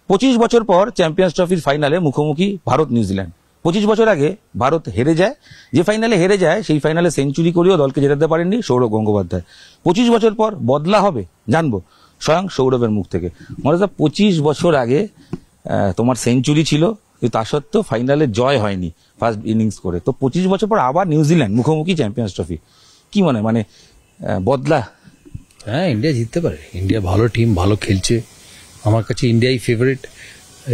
25 বছর পর চ্যাম্পিয়ন্স ট্রফির ফাইনালে মুখোমুখি ভারত নিউজিল্যান্ড। 25 বছর আগে ভারত হেরে যায়, যে ফাইনালে হেরে যায় সেই ফাইনালে সেঞ্চুরি করেও দলকে জেতাতে পারেননি সৌরভ গঙ্গোপাধ্যায়। 25 বছর পর বদলা হবে জানবো স্বয়ং সৌরভের মুখ থেকে। মনে হয় 25 বছর আগে তোমার সেঞ্চুরি ছিল, তা সত্ত্বেও ফাইনালে জয় হয়নি ফার্স্ট ইনিংস করে। তো 25 বছর পর আবার নিউজিল্যান্ড মুখোমুখি চ্যাম্পিয়ন্স ট্রফি, কি মনে হয় মানে বদলা? হ্যাঁ, ইন্ডিয়া জিততে পারে। ইন্ডিয়া ভালো টিম, ভালো খেলছে। আমার কাছে ইন্ডিয়াই ফেভারিট।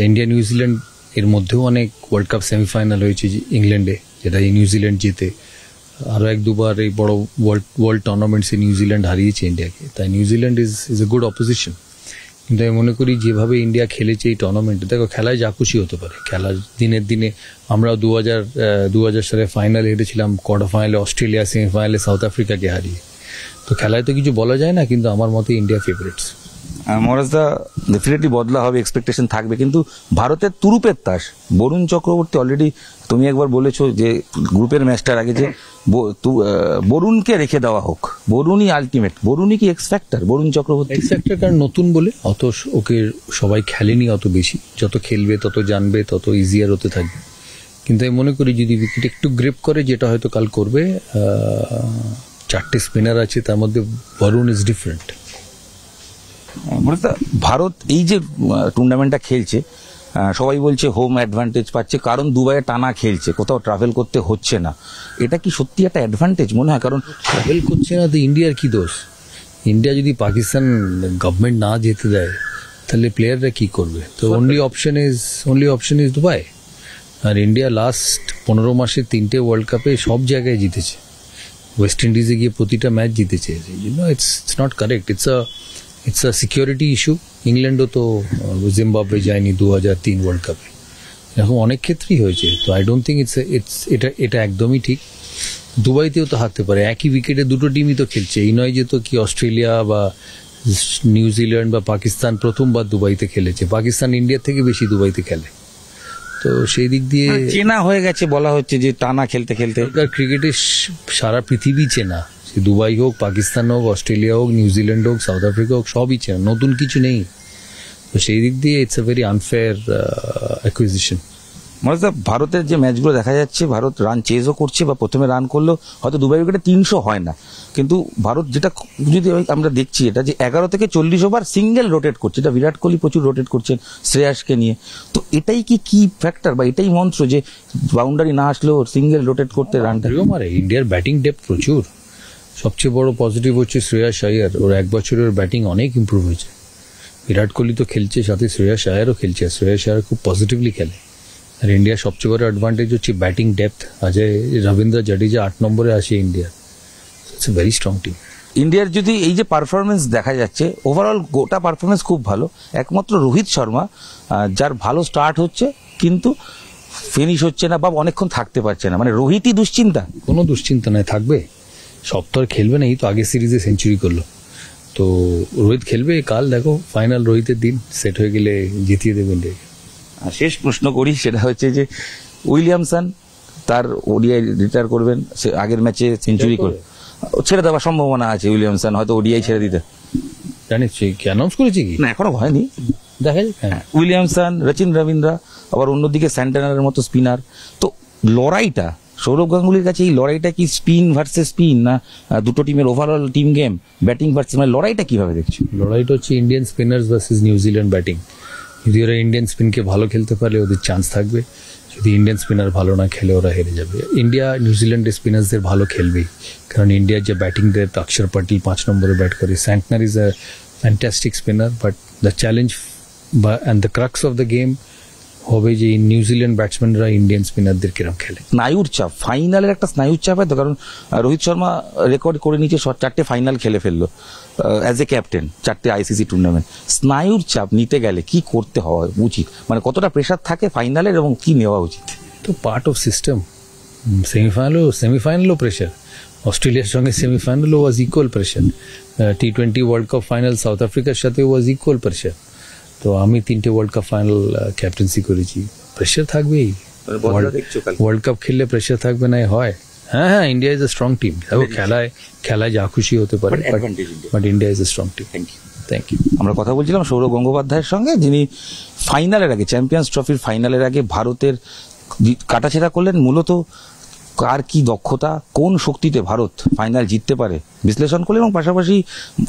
ইন্ডিয়া নিউজিল্যান্ড এর মধ্যেও অনেক ওয়ার্ল্ড কাপ সেমিফাইনাল হয়েছে ইংল্যান্ডে, যেটা নিউজিল্যান্ড জিতে। আরও এক দুবার এই বড় ওয়ার্ল্ড টুর্নামেন্টসে নিউজিল্যান্ড হারিয়েছে ইন্ডিয়াকে। তাই New Zealand is a good opposition. কিন্তু আমি মনে করি যেভাবে ইন্ডিয়া খেলেছে এই টুর্নামেন্টে, দেখো খেলায় যা খুশি হতে পারে। খেলা দিনের দিনে আমরা 2000 সালে ফাইনালে হেরেছিলাম, কোয়ার্টার ফাইনালে অস্ট্রেলিয়া, সেমিফাইনালে সাউথ আফ্রিকাকে হারিয়ে। তো খেলায় তো কিছু বলা যায় না, কিন্তু আমার মতে ইন্ডিয়া ফেভারিটস। মহারাজদা ডেফিনেটলি বদলা হবে, এক্সপেকটেশন থাকবে, কিন্তু ভারতের তুরুপের তাস বরুণ চক্রবর্তী অলরেডি তুমি একবার বলেছো যে গ্রুপের ম্যাচটার আগে যে বরুণকে রেখে দেওয়া হোক, বরুণই আলটিমেট। বরুণই কি X factor? Varun Chakravarthy X factor কারণ নতুন বলে অত ওকে সবাই খেলেনি অত বেশি। যত খেলবে তত জানবে, তত ইজিয়ার হতে থাকবে। কিন্তু আমি মনে করি যদি উইকেট একটু গ্রিপ করে, যেটা হয়তো কাল করবে, 4টে স্পিনার আছে, তার মধ্যে বরুণ ইজ ডিফারেন্ট। ভারত এই যে টুর্নামেন্টটা খেলছে, সবাই বলছে হোম অ্যাডভান্টেজ পাচ্ছে, কারণ দুবাইয়ে টানা খেলছে, কোথাও ট্রাভেল করতে হচ্ছে না। এটা কি সত্যি একটা অ্যাডভান্টেজ মনে হয়? কারণ ট্রাভেল করছে না তো ইন্ডিয়ার কি দোষ? ইন্ডিয়া যদি পাকিস্তান গভর্নমেন্ট না যেতে দেয়, তাহলে প্লেয়াররা কি করবে? তো অনলি অপশন ইজ দুবাই। আর ইন্ডিয়া লাস্ট 15 মাসে 3টে ওয়ার্ল্ড কাপে সব জায়গায় জিতেছে। ওয়েস্ট ইন্ডিজে গিয়ে প্রতিটা ম্যাচ জিতেছে। It's not correct. It's a security issue. ইংল্যান্ডও তো জিম্বাবুয়ে যায়নি 2003 ওয়ার্ল্ড কাপে। এরকম অনেক ক্ষেত্রেই হয়েছে। তো আই ডোন্ট থিঙ্ক এটা একদমই ঠিক। দুবাইতেও তো হারতে পারে, একই উইকেটে দুটো টিমই তো খেলছে। এই নয় যে তো কি অস্ট্রেলিয়া বা নিউজিল্যান্ড বা পাকিস্তান প্রথমবার দুবাইতে খেলেছে। পাকিস্তান ইন্ডিয়ার থেকে বেশি দুবাইতে খেলে। তো সেই দিক দিয়ে চেনা হয়ে গেছে, বলা হচ্ছে যে টানা খেলতে খেলতে ক্রিকেটে সারা পৃথিবী চেনা। দুবাই হোক, পাকিস্তান হোক, অস্ট্রেলিয়া হোক, নিউজিল্যান্ড হোক, সাউথ আফ্রিকা হোক, সবই চেনা, নতুন কিছু নেই। তো সেই দিক দিয়ে it's a very unfair acquisition. মানে ভারতের যে ম্যাচগুলো দেখা যাচ্ছে, ভারত রান চেজও করছে, বা প্রথমে রান করলেও হয়তো দুবাই উইকেটে 300 হয় না, কিন্তু ভারত যেটা যদি আমরা দেখছি এটা যে 11 থেকে 40 ওভার সিঙ্গেল রোটেট করছে। এটা বিরাট কোহলি প্রচুর রোটেট করছেন শ্রেয়াসকে নিয়ে। তো এটাই কি ফ্যাক্টর বা এটাই মন্ত্র যে বাউন্ডারি না আসলেও সিঙ্গেল রোটেট করতে রানটা মারে? ইন্ডিয়ার ব্যাটিং ডেপথ প্রচুর। সবচেয়ে বড় পজিটিভ হচ্ছে শ্রেয়াস আয়ার। ওর 1 বছরের ব্যাটিং অনেক ইম্প্রুভ হয়েছে। বিরাট কোহলি তো খেলছে, সাথে শ্রেয়াস আয়ারও খেলছে। শ্রেয়াস আয়ার খুব পজিটিভলি খেলে। আর ইন্ডিয়ার সবচেয়ে বড় অ্যাডভান্টেজ হচ্ছে ব্যাটিং ডেপথ। আজয় রবীন্দ্র জাডেজা 8 নম্বরে আসে ইন্ডিয়ার। It's a very strong team. ইন্ডিয়ার যদি এই যে পারফরমেন্স দেখা যাচ্ছে, ওভারঅল গোটা পারফরমেন্স খুব ভালো। একমাত্র রোহিত শর্মা যার ভালো স্টার্ট হচ্ছে কিন্তু ফিনিশ হচ্ছে না বা অনেকক্ষণ থাকতে পারছে না। মানে রোহিতই দুশ্চিন্তা? কোনো দুশ্চিন্তা নয়, থাকবে। সব তো আর খেলবে না। এই তো আগের সিরিজে সেঞ্চুরি করলো। তো রোহিত খেলবে কাল। দেখো ফাইনাল রোহিতের দিন, সেট হয়ে গেলে জিতিয়ে দেবে ইন্ডিয়াকে। শেষ প্রশ্ন করি, সেটা হচ্ছে যে উইলিয়ামসন তার ওডিআই রিটায়ার করবেন, সে আগের ম্যাচে সেঞ্চুরি করে ছেড়ে দেওয়ার সম্ভাবনা আছে। উইলিয়ামসন হয়তো ওডিআই ছেড়ে দিতে, জানিস কি অ্যানাউন্স করেছে কি? না এখনো হয়নি, দেখা যাক। উইলিয়ামসন, রচিন রবীন্দ্র, আবার অন্যদিকে স্যান্টানারের মতো স্পিনার। তো লড়াইটা সৌরভ গাঙ্গুলির কাছে, এই লড়াইটা কি স্পিন ভার্সেস স্পিন, না দুটো টিমের overall team game, batting versus, মানে লড়াইটা কিভাবে দেখছো? লড়াইটা হচ্ছে Indian spinners versus New Zealand batting. যদি ওরা ইন্ডিয়ান স্পিনকে ভালো খেলতে পারলে ওদের চান্স থাকবে। যদি ইন্ডিয়ান স্পিনার ভালো না খেলে ওরা হেরে যাবে। ইন্ডিয়া নিউজিল্যান্ডের স্পিনার্সদের ভালো খেলবেই, কারণ ইন্ডিয়ার যে ব্যাটিং ডেপথ, অক্ষর পাটিল 5 নম্বরে ব্যাট করে, Santner is a fantastic spinner. But the challenge and the crux of the game হবে যে নিউজিল্যান্ড ব্যাটসম্যানরা ইন্ডিয়ান স্পিনারদের কিরম খেলে। স্নায়ুর চাপ, ফাইনালের একটা স্নায়ুর চাপ হয় তো, কারণ রোহিত শর্মা রেকর্ড করে নিচ্ছে 4টে ফাইনাল খেলে ফেললো অ্যাজ এ ক্যাপ্টেন, 4টে আইসিসি টুর্নামেন্ট। স্নায়ুর চাপ নিতে গেলে কি করতে হওয়া উচিত? মানে কতটা প্রেশার থাকে ফাইনালের এবং কি নেওয়া উচিত? তো পার্ট অফ সিস্টেম। সেমিফাইনালও প্রেশার। অস্ট্রেলিয়ার সঙ্গে সেমিফাইনালও was equal pressure. T20 world cup final সাউথ আফ্রিকার সাথে ওয়াজ ইকুয়াল প্রেশার। তো আমি 3টে ওয়ার্ল্ড কাপ ফাইনাল ক্যাপ্টেন্সি করেছি, প্রেশার থাকবেই। ওয়ার্ল্ড কাপ খেললে প্রেশার থাকবে না? হয়। হ্যাঁ, India is a strong team. দেখো খেলায় যা খুশি হতে পারে, but India is a strong team. Thank you. Thank you. আমরা কথা বলছিলাম সৌরভ গঙ্গোপাধ্যায়ের সঙ্গে, যিনি ফাইনালের আগে, চ্যাম্পিয়ন্স ট্রফির ফাইনালের আগে ভারতের কাটাছেড়া করলেন মূলত কার কি দক্ষতা, কোন শক্তিতে ভারত ফাইনাল জিততে পারে বিশ্লেষণ করলেন, এবং পাশাপাশি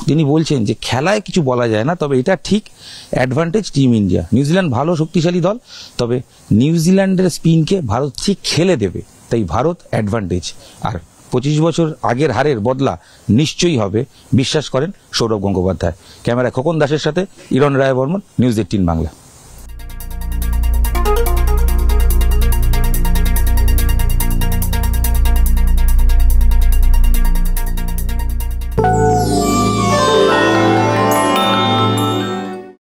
তিনি বলছেন যে খেলায় কিছু বলা যায় না, তবে এটা ঠিক অ্যাডভান্টেজ টিম ইন্ডিয়া। নিউজিল্যান্ড ভালো শক্তিশালী দল, তবে নিউজিল্যান্ডের স্পিনকে ভারত ঠিক খেলে দেবে, তাই ভারত অ্যাডভান্টেজ। আর 25 বছর আগের হারের বদলা নিশ্চয়ই হবে, বিশ্বাস করেন সৌরভ গঙ্গোপাধ্যায়। ক্যামেরায় খোকন দাসের সাথে ইরণ রায় বর্মন, নিউজ 18 বাংলা।